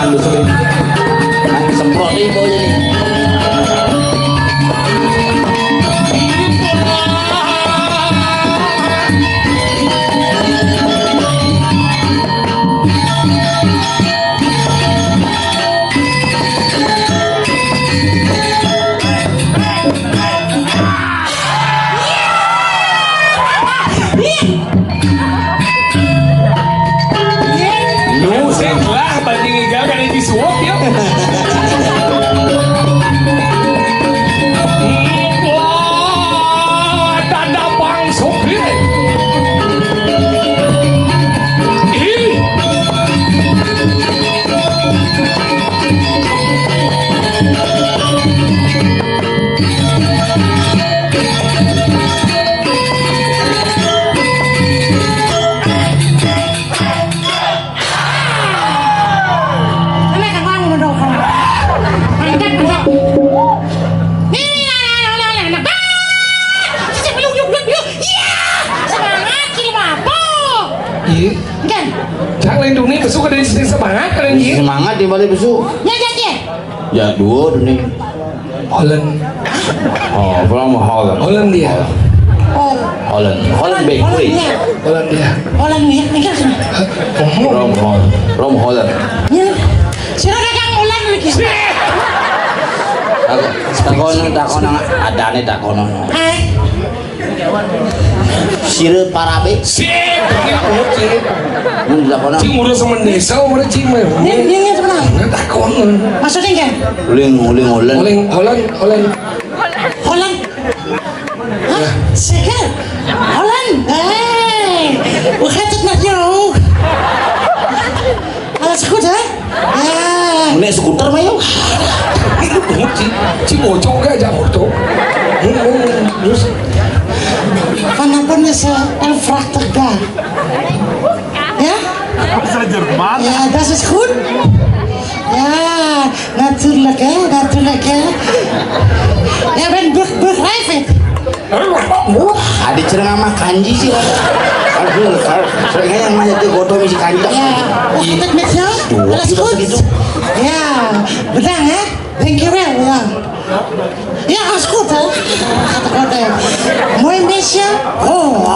jangan busuk ini. Nanti semprot ibu jadi. Semangat di balik besok. Ya dua nih. Holland. Oh, from Holland. Holland dia. Holland bakery. Holland dia. Holland ya, mikir sih. From Holland. Ya, siapa yang Holland lagi? Takon ada nih takon. Sirep parabe. Sip. Cing udah sama desa, udah cing mah. Ini sebenarnya. Nggak takon. Maksudnya kan? Holland. Hah? Seker? Holland? Hoe gaat het met jou? Alles goed hè? Ja. Menek skuter mah yuk. Cing bocong gak aja motor. Terus. Vanavond is een prachtig dag. Ja? Ja, dat is goed. Ja, natuurlijk hè, natuurlijk hè. Jij bent begrijpend. Ada cereng sama kanji sih. Aduh, cerengnya yang mana tuh goto misi kanji. Ja, hoe gaat het met jou? Alles goed? Ja, bedankt hè. Dankjewel, ja. Ja, alles goed hè. Gaat het goed hè. Mooi meisje. Oh.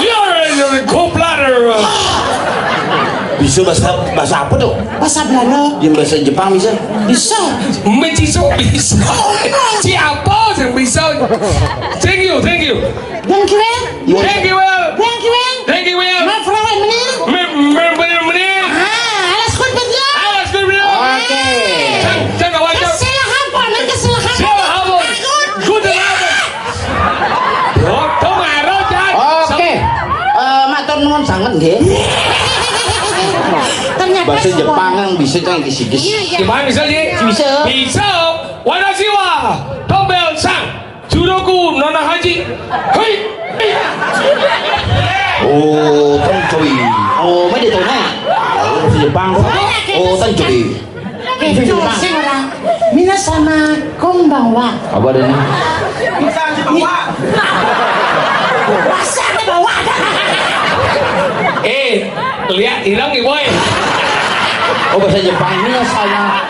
Ja, koplader. Bisa bahasa apa tuh? Bahasa Belanda. Yang bahasa Jepang bisa? Bisa. Bisa. Siapa yang bisa? Thank you. Dankjewel. Dankjewel. Mevrouw en meneer. Meneer. Alles goed met jou? Alles goed met jou? Oke. Jangan wajar. Gezellig avond. Goedenavond. Tong arah kan. Oke. Matur nuwun sanget nggih. Ternyata Bahasa Jepang kan bisa kan kisi-kisi. Gimana bisa sih? Bisa. Watashi wa Tombel sang Juroku Nona Haji. Hei. Oh, Tanjoi. Oh, mấy địa tàu này. Bahasa Jepang. Oh, Tanjoi. Itu orang. Minasama konbanwa. Apa ada nih? Bahasa apa bawa? Lihat hilang nih boy. Oh, bahasa Jepang ini saya.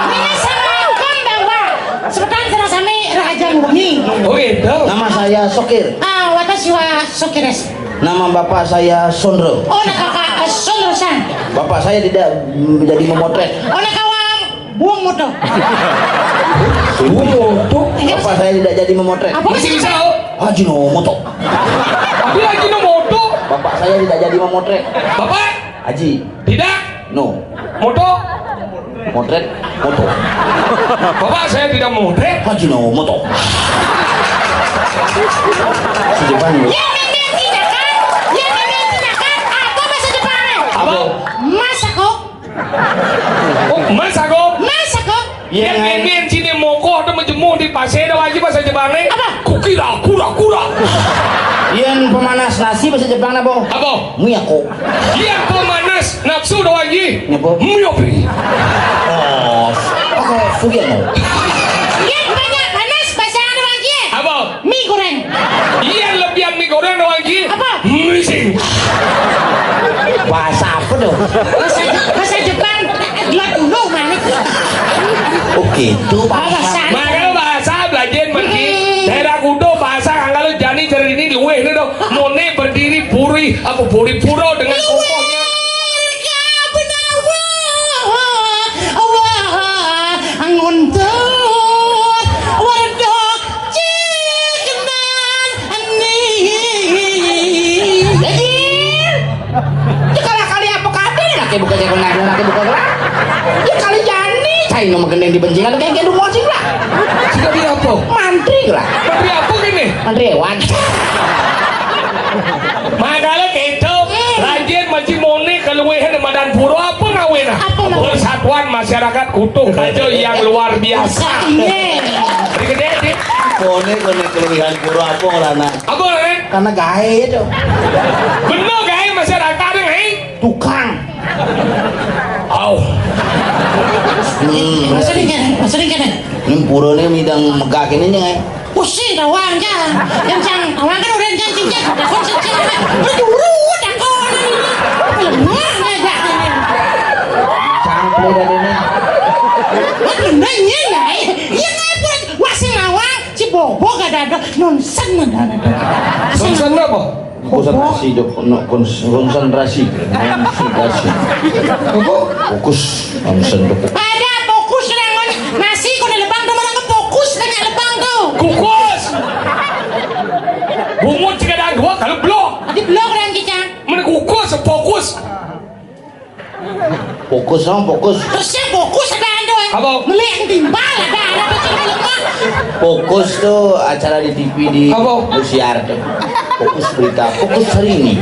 Minasama konbanwa. Sebentar terasami raja ngurungi. Oh gitu. Nama saya Sokir. Watashi wa Sokir desu. Nama bapak saya Sondro. Oh, nakaka Sondro-san. Bapak saya tidak menjadi memotret. Oh, nakawa buang motor. Bapak saya tidak jadi memotret. Apa Masih bisa. Haji no moto. Tapi lagi no moto. Bapak saya tidak jadi memotret. Bapak Haji. tidak. No. Moto. Motret moto. Bapak saya tidak memotret. Haji no moto. Si Jepang. Yang membedakan apa bahasa Jepang? Apa? Masako. Oh, Masako. Yang Yang sini moko atau menjemur di pasir ada wajib bahasa Jepang nih. Apa? Kura. yang pemanas nasi bahasa Jepang apa? Apa? Miyako. Yang pemanas nafsu ada wajib. Apa? Myopi. Oh, apa Sugiyano? Yang banyak panas bahasa ada lagi. Apa? Mie goreng. Yang lebihan mie goreng ada wajib. Apa? Missing. Bahasa apa dong? Bahasa Jepang. gitu bahasa. Makanya bahasa belajar pergi daerah kudo bahasa kalau jani cari ini luwe ini dong none berdiri puri apa puri puro dengan kokohnya. Bukan jago nari nanti bukan lah. Ya kali jani. Cai nomor gendeng dibenci kan kayak gitu mau sih lah. Sudah dia apa? Mantri lah. Mantri apa gini? Mantri hewan. Makanya gitu. Rajin masih moni keluwehan madan puro apa ngawin? Persatuan masyarakat Kutung Kajo yang luar biasa. Ini gede sih. Moni keluwehan puro apa orangnya? Apa orang? Karena gahe itu. Bener gaya masyarakat yang Tukang. Oh. Maksudnya kan? Ini pura ini midang megah ini nya. Pusing awang kan, yang cang awang kan udah cincin, dah kon cincin, berjuru dah kon ini, lemah dah ini. Cangkle dah ini. Waduh nanya lah, ya ngapun, wasing awang, si bobo gak ada nonsen dah. Nonsen apa? Konsentrasi dok, konsentrasi. Fokus, nonsen dok. Ada fokus dengan nasi kau di lebang tu mana fokus dengan lebang tu. Kukus. Bungut jika dah dua kalau blok. Adi blok dan kita. Mana kukus fokus. Fokus dong, fokus. Terusnya fokus ada ando. Apa? Melihat timbal ada macam lemah. Fokus tuh acara di TV di Usiar tuh. Fokus berita, fokus hari ini.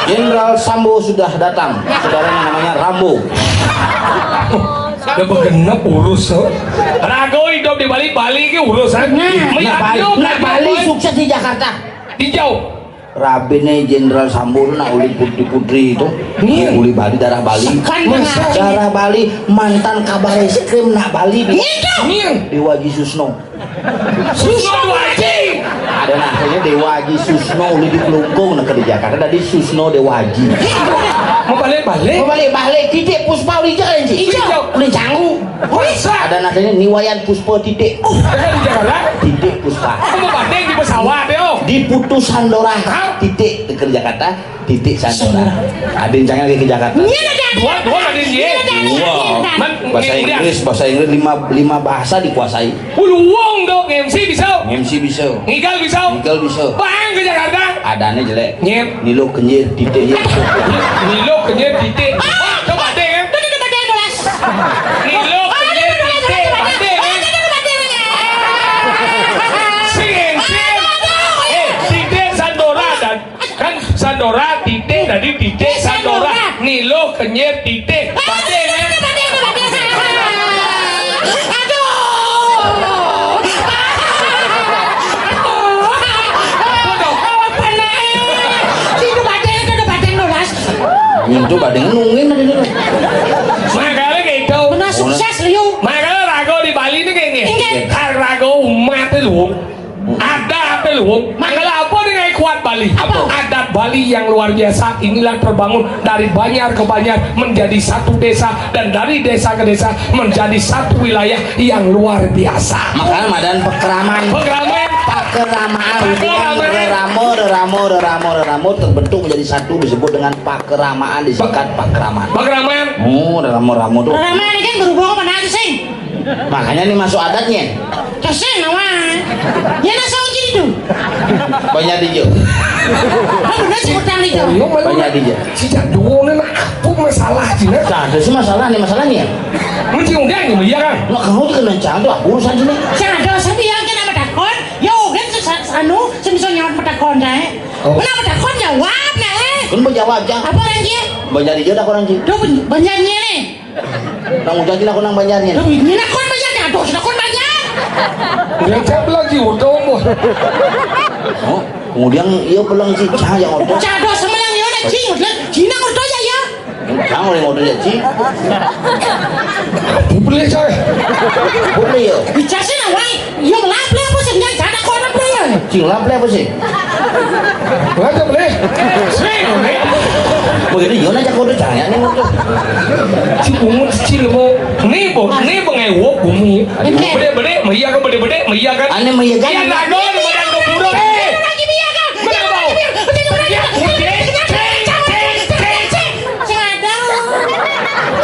Jenderal Sambo sudah datang. Saudaranya namanya Rambo. Udah begenap urus so. Rago hidup di Bali ke urusan. Bali sukses di Jakarta. Di jauh. Rabine Jenderal Sambo nak uli putri-putri itu. Uli Bali darah Bali. Darah Bali mantan kabar eskrim nak Bali. Dewa Haji Susno. Susno Haji. Ada namanya Dewa Haji Susno uli di Kelungkung nak di Jakarta tadi Susno Dewa Haji. Mau balik titik Puspa uli jalan sih. Uli canggu. Ada namanya Niwayan Puspa titik. Di Jakarta. Titik Puspa. Kamu banding di pesawat yo. Di Putus Sandora. Titik ke Jakarta. Titik Sandora. Ada yang jangan ke Jakarta. Dua ada dia. Bahasa Inggris lima bahasa dikuasai. Uluwong dong MC bisa. Ngigal bisa. Bang ke Jakarta. Adanya jelek. Nyep. Nilo kenyir titik. Nilo kenyir titik. Coba deh kan. Nilo kenyir titik. Titik Sandora dan kan Sandora titik tadi titik Sandora. Nilo kenyir titik. Badeng kan. Itu badeng nungguin tadi dulu. Makanya gitu. Benar sukses liu. Makanya Rago di Bali ini kayak gini. Kan Rago umat itu ada apa lu? Makanya apa dengan kuat Bali? Adat Bali yang luar biasa inilah terbangun dari Banjar ke Banjar menjadi satu desa dan dari desa ke desa menjadi satu wilayah yang luar biasa. Makanya madan pekeraman ramo terbentuk menjadi satu disebut dengan pakeramaan disingkat pakeraman. Oh, ramo tuh. Ramo ini kan berhubung apa nanti sih? Makanya ini masuk adatnya. Kasih nama. Ya nasi uji itu. Banyak dijo. Benar sih utang itu. Banyak dijo. Sejak dulu nih apa masalah sih? Ada sih masalahnya. Mesti undang nih ya kan? Lo kamu juga nancang tuh urusan sini. Jangan ada sapi yang kena pedakon. Yo kan anu semisal nyawat pedakon dah. Mana pedakon jawab nih. Kan mau jawab aja. Apa lagi? Banyak dijo dah orang sih. Tuh banjarnya nih. Nang ujantin aku nang banjarnya. Ini nak kon banjar dah. Tuh nak kon banjar. Ngecap lagi udah umur. Oh, kemudian ia pulang sih cahaya ordo. Cado semelang yo nak cing udah. Cina ordo aja ya. Kamu yang ordo ya sih. Boleh coy. Boleh yo. Bicara sih nawai. Yo laple apa sih? Jangan cakap kon laple ya. Cing laple apa sih? Boleh. Sih. Begitu Yon aja kau udah cahaya nih tuh. Cuma kecil mau nih pengewok bumi. Bede-bede, maya kan. Aneh maya kan. Iya rago, menang ke burung. Lagi dia kan. Menang bau.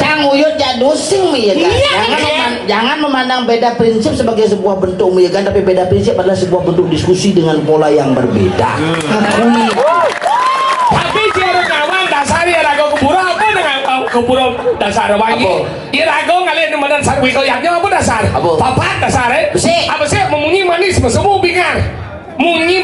Cang Uyut jadusing maya kan. Jangan memandang beda prinsip sebagai sebuah bentuk maya kan, tapi beda prinsip adalah sebuah bentuk diskusi dengan pola yang berbeda. Akui. Tapi cara kawan dasar ya rago keburu apa dengan keburu dasar wangi. Iya rago ngalian teman sarwi koyaknya apa dasar? Apa? Papat dasar Besi. Apa sih memunyi manis, mesemu bingar. Munyi